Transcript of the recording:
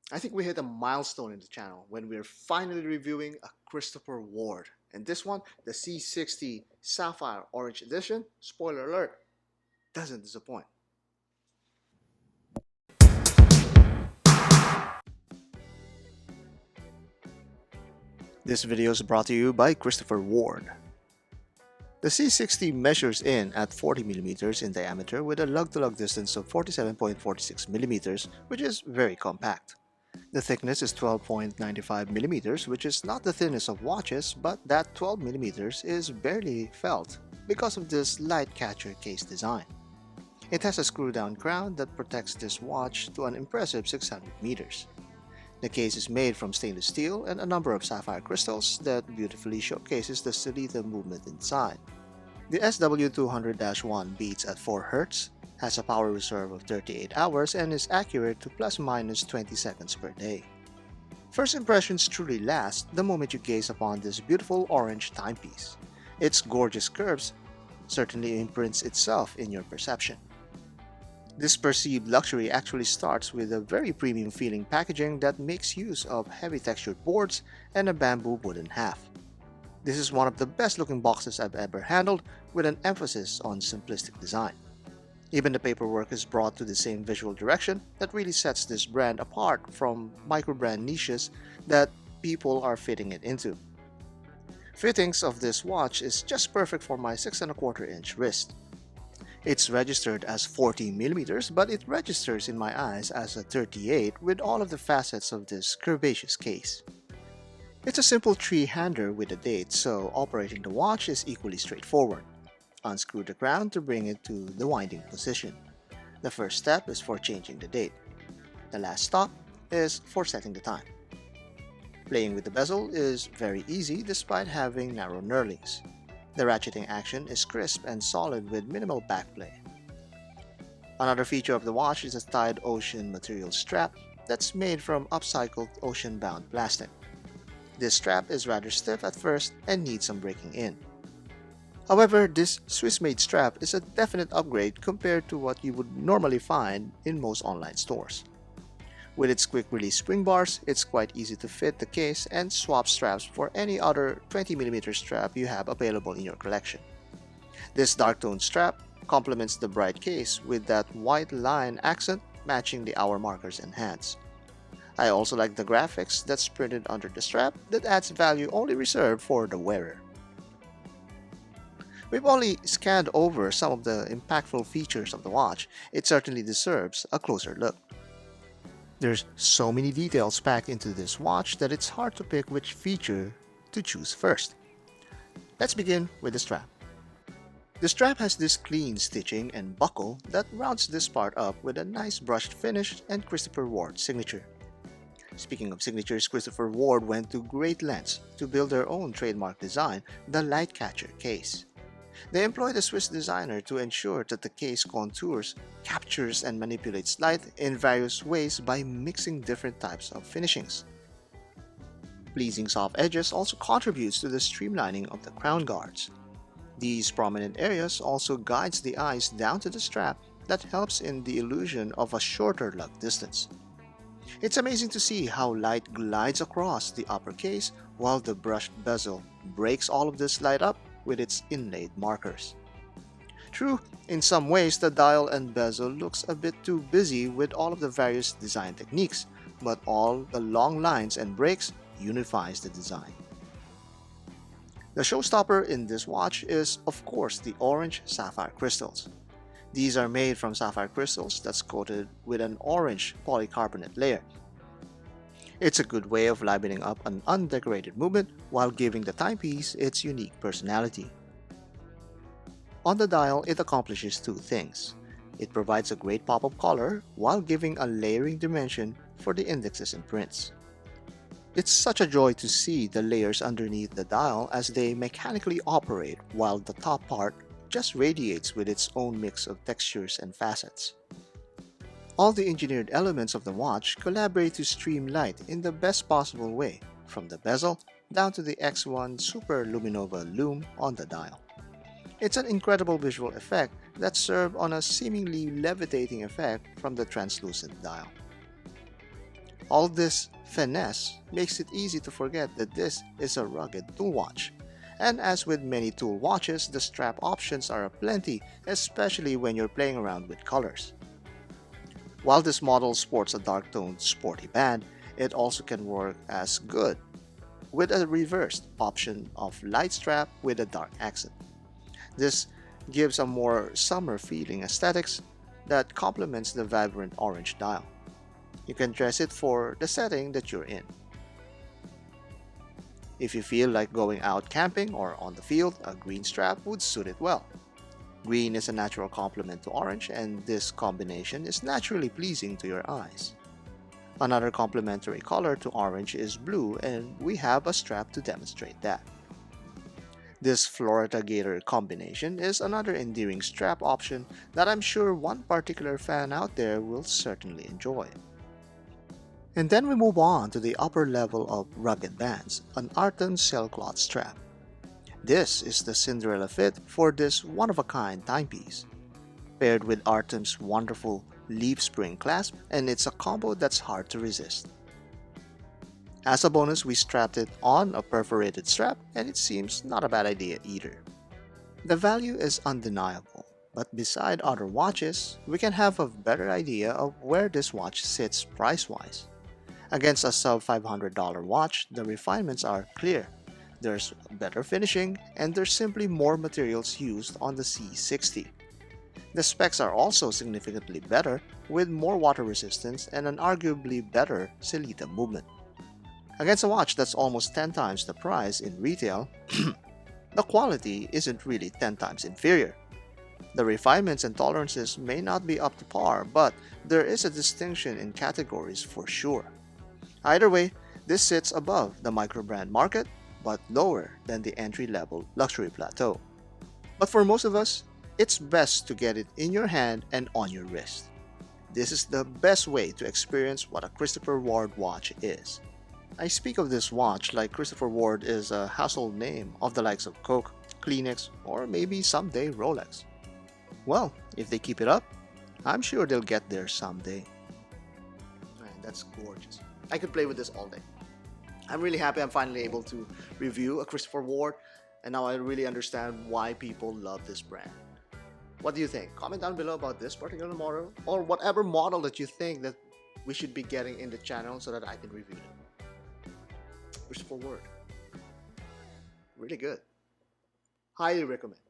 I think we hit a milestone in the channel when we're finally reviewing a Christopher Ward. And this one, the C60 Sapphire Orange Edition, spoiler alert, doesn't disappoint. This video is brought to you by Christopher Ward. The C60 measures in at 40mm in diameter with a lug-to-lug distance of 47.46mm, which is very compact. The thickness is 12.95mm, which is not the thinness of watches, but that 12mm is barely felt because of this light catcher case design. It has a screw-down crown that protects this watch to an impressive 600 meters. The case is made from stainless steel and a number of sapphire crystals that beautifully showcases the skeletal movement inside. The SW200-1 beats at 4 Hz, has a power reserve of 38 hours, and is accurate to plus/minus 20 seconds per day. First impressions truly last the moment you gaze upon this beautiful orange timepiece. Its gorgeous curves certainly imprints itself in your perception. This perceived luxury actually starts with a very premium feeling packaging that makes use of heavy textured boards and a bamboo wooden half. This is one of the best looking boxes I've ever handled, with an emphasis on simplistic design. Even the paperwork is brought to the same visual direction that really sets this brand apart from microbrand niches that people are fitting it into. Fittings of this watch is just perfect for my 6¼ inch wrist. It's registered as 40mm, but it registers in my eyes as a 38 with all of the facets of this curvaceous case. It's a simple three-hander with a date, so operating the watch is equally straightforward. Unscrew the crown to bring it to the winding position. The first step is for changing the date. The last stop is for setting the time. Playing with the bezel is very easy despite having narrow knurlings. The ratcheting action is crisp and solid with minimal backplay. Another feature of the watch is a tied ocean material strap that's made from upcycled ocean-bound plastic. This strap is rather stiff at first and needs some breaking in. However, this Swiss-made strap is a definite upgrade compared to what you would normally find in most online stores. With its quick-release spring bars, it's quite easy to fit the case and swap straps for any other 20mm strap you have available in your collection. This dark-toned strap complements the bright case with that white line accent matching the hour markers and hands. I also like the graphics that's printed under the strap that adds value only reserved for the wearer. We've only scanned over some of the impactful features of the watch. It certainly deserves a closer look. There's so many details packed into this watch that it's hard to pick which feature to choose first. Let's begin with the strap. The strap has this clean stitching and buckle that rounds this part up with a nice brushed finish and Christopher Ward signature. Speaking of signatures, Christopher Ward went to great lengths to build their own trademark design, the light catcher case. They employed a Swiss designer to ensure that the case contours, captures, and manipulates light in various ways by mixing different types of finishings. Pleasing soft edges also contributes to the streamlining of the crown guards. These prominent areas also guides the eyes down to the strap that helps in the illusion of a shorter lug distance. It's amazing to see how light glides across the upper case while the brushed bezel breaks all of this light up with its inlaid markers. True, in some ways the dial and bezel looks a bit too busy with all of the various design techniques, but all the long lines and breaks unifies the design. The showstopper in this watch is, of course, the orange sapphire crystals. These are made from sapphire crystals that's coated with an orange polycarbonate layer. It's a good way of livening up an undecorated movement while giving the timepiece its unique personality. On the dial, it accomplishes two things. It provides a great pop of color while giving a layering dimension for the indexes and prints. It's such a joy to see the layers underneath the dial as they mechanically operate while the top part just radiates with its own mix of textures and facets. All the engineered elements of the watch collaborate to stream light in the best possible way, from the bezel down to the X1 Super Luminova lume on the dial. It's an incredible visual effect that serves on a seemingly levitating effect from the translucent dial. All this finesse makes it easy to forget that this is a rugged tool watch. And as with many tool watches, the strap options are aplenty, especially when you're playing around with colors. While this model sports a dark-toned sporty band, it also can work as good with a reversed option of light strap with a dark accent. This gives a more summer feeling aesthetics that complements the vibrant orange dial. You can dress it for the setting that you're in. If you feel like going out camping or on the field, a green strap would suit it well. Green is a natural complement to orange, and this combination is naturally pleasing to your eyes. Another complementary color to orange is blue, and we have a strap to demonstrate that. This Florida Gator combination is another endearing strap option that I'm sure one particular fan out there will certainly enjoy. And then we move on to the upper level of rugged bands, an Artan sailcloth strap. This is the Cinderella fit for this one-of-a-kind timepiece, paired with Artem's wonderful leaf spring clasp, and it's a combo that's hard to resist. As a bonus, we strapped it on a perforated strap, and it seems not a bad idea either. The value is undeniable, but beside other watches, we can have a better idea of where this watch sits price-wise. Against a sub $500 watch, the refinements are clear. There's better finishing, and there's simply more materials used on the C60. The specs are also significantly better, with more water resistance and an arguably better Celita movement. Against a watch that's almost 10 times the price in retail, the quality isn't really 10 times inferior. The refinements and tolerances may not be up to par, but there is a distinction in categories for sure. Either way, this sits above the microbrand market, but lower than the entry-level luxury plateau. But for most of us, it's best to get it in your hand and on your wrist. This is the best way to experience what a Christopher Ward watch is. I speak of this watch like Christopher Ward is a household name of the likes of Coke, Kleenex, or maybe someday Rolex. Well, if they keep it up, I'm sure they'll get there someday. Man, that's gorgeous. I could play with this all day. I'm really happy I'm finally able to review a Christopher Ward, and now I really understand why people love this brand. What do you think? Comment down below about this particular model, or whatever model that you think that we should be getting in the channel so that I can review them. Christopher Ward. Really good. Highly recommend.